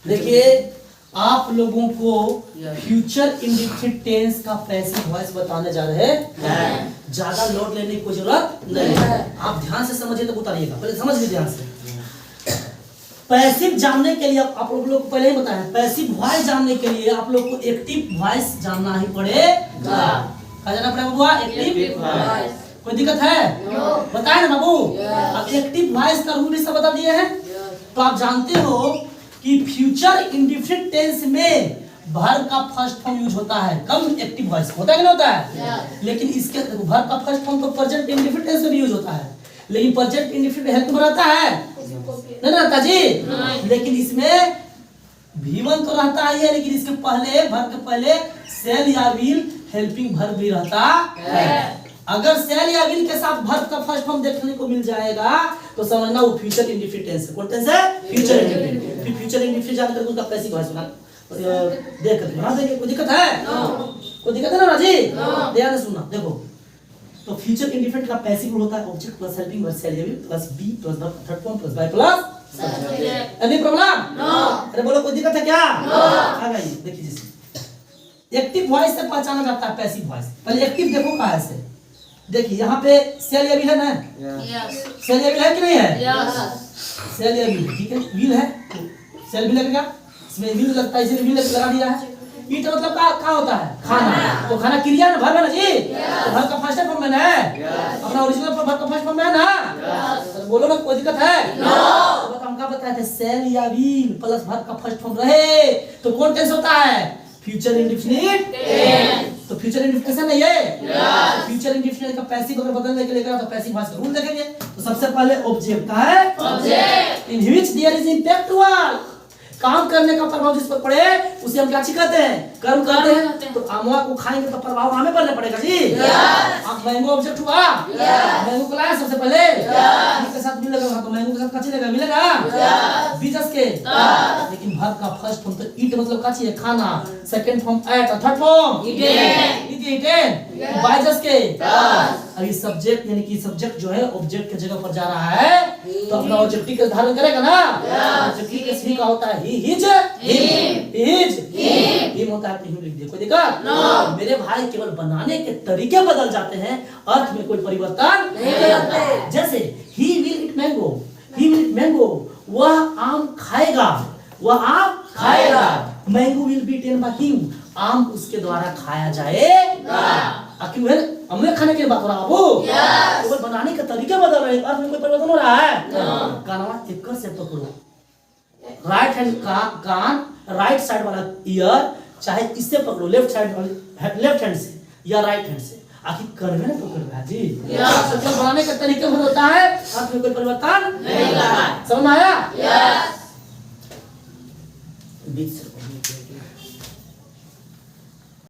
देखिए आप लोगों को फ्यूचर इंडेफिनिट टेंस का पैसिव वॉइस बताने जा रहे हैं। ज्यादा लोड लेने की कोई जरूरत नहीं है, आप ध्यान से समझिए तो उतारिएगा। पहले समझ लीजिए ध्यान से। पैसिव जानने के लिए आप लोग को पहले ही बताया, पैसिव वॉइस जानने के लिए आप लोग को एक्टिव वॉइस जानना ही पड़ेगा। क्या जानना पड़ेगा बुआ? Active voice. कोई दिक्कत है? बताए ना बाबू। अब एक्टिव वॉइस का रूल भी सब बता दिए हैं। तो आप जानते हो कि फ्यूचर इंडेफिनिट टेंस में वर्ब का फर्स्ट फॉर्म यूज होता है, कम एक्टिव वॉइस होता है कि नहीं होता है? लेकिन इसके वर्ब का फर्स्ट फॉर्म तो प्रेजेंट इंडेफिनिट टेंस में भी यूज होता है, लेकिन प्रेजेंट इंडेफिनिट हेल्प में रहता है नहीं रहता जी। लेकिन इसमें V1 तो रहता है, लेकिन इसके पहले वर्ब के पहले सेल या विल हेल्पिंग वर्ब भी रहता है। अगर सेल या विल के साथ वर्ब का फर्स्ट फॉर्म देखने को मिल जाएगा तो समझना वो फ्यूचर इंडेफिनिट टेंस है। कौन टेंस है? Future indefinite. फिर फ्यूचर इंडेफिनिट जानकर उसका पैसिव वॉइस बना देख कर बना देंगे। कोई दिक्कत है? कोई दिक्कत है ना राजी? ध्यान से सुनना। देखो तो फ्यूचर इंडेफिनिट का पैसिव रूल होता है object plus helping verb shall या will plus be plus verb third form plus by plus subject. Any problem? No. अरे बोलो कोई दिक्कत है क्या? नो। आ गई। देखिए जैसे एक्टिव वॉइस से पहचाना जाता है पैसिव वॉइस। पहले एक्टिव देखो कहां से। देखिए यहाँ पे सेल या विल है ना? यस। सेल या विल है कि नहीं है? यस। सेल या विल, ठीक है। विल है सेल भी लगेगा, इसमें विल लगता है, इसलिए विल लगा दिया है। ईट मतलब क्या होता है? खाना। तो खाना क्रिया ना, वर्ब है ना जी। तो वर्ब का फर्स्ट फॉर्म में ना है, अपना ओरिजिनल वर्ब का फर्स्ट फॉर्म में है ना। तो बोलो ना कोई दिक्कत है? नो। तो हम क्या बताए थे? सेल या विल प्लस वर्ब का फर्स्ट फॉर्म रहे तो कौन टेंस होता है? Future indefinite tense. तो फ्यूचर इंडेफिनिट है ना ये? यस। फ्यूचर इंडेफिनिट का पैसिव अगर बदलने के लिए करा तो पैसिव वॉइस का रूल देखेंगे। तो सबसे पहले ऑब्जेक्ट का है, object in which there is impact verb, काम करने का प्रभाव जिस पर पड़े उसे हम क्या कहते हैं? कर्म कहते हैं। तो अमवा को खाएंगे तो प्रभाव हमें पड़ने पड़ेगा जी। आप मैंगो ऑब्जेक्ट हुआ, मैंगो को लाया सबसे पहले, इसके साथ मिलेगा तो मैंगो के साथ कच्ची लेगा, मिलेगा बीजस के। लेकिन वर्ब का फर्स्ट फॉर्म तो ईट मतलब कच्ची है, खाना, सेकंड फॉर्म एट और थर्ड फॉर्म ईटेन बाइजस के। अभी सब्जेक्ट यानी कि सब्जेक्ट जो है ऑब्जेक्ट की जगह पर जा रहा है तो अपना ऑब्जेक्टिव का धारण करेगा ना। ऑब्जेक्टिव के सी का होता है ही, हिज, हिम होता है। हिम लिख दिया, कोई दिक्कत? नो। मेरे भाई केवल बनाने के तरीके बदल जाते हैं, अर्थ में कोई परिवर्तन नहीं होता। जैसे he will eat mango, he will eat mango, वह आम खाएगा, वह आम खाएगा। Mango will be eaten by him, आम उसके द्वारा खाया जाएगा। क्यों है? हमने खाने की बात हो रहा बाबू। केवल बनाने के तरीके बदल रहे हैं, अर्थ में कोई परिवर्तन हो रहा है? कानवा एक से पकड़ो, राइट हैंड का कान, राइट साइड वाला ईयर, चाहे इससे पकड़ो लेफ्ट हैंड से या राइट हैंड से, आखिर कर में ना पकड़ रहा जी। तो बनाने का तरीका भी होता है, अर्थ में कोई परिवर्तन नहीं लगा। समझ में आया? यस। बीच से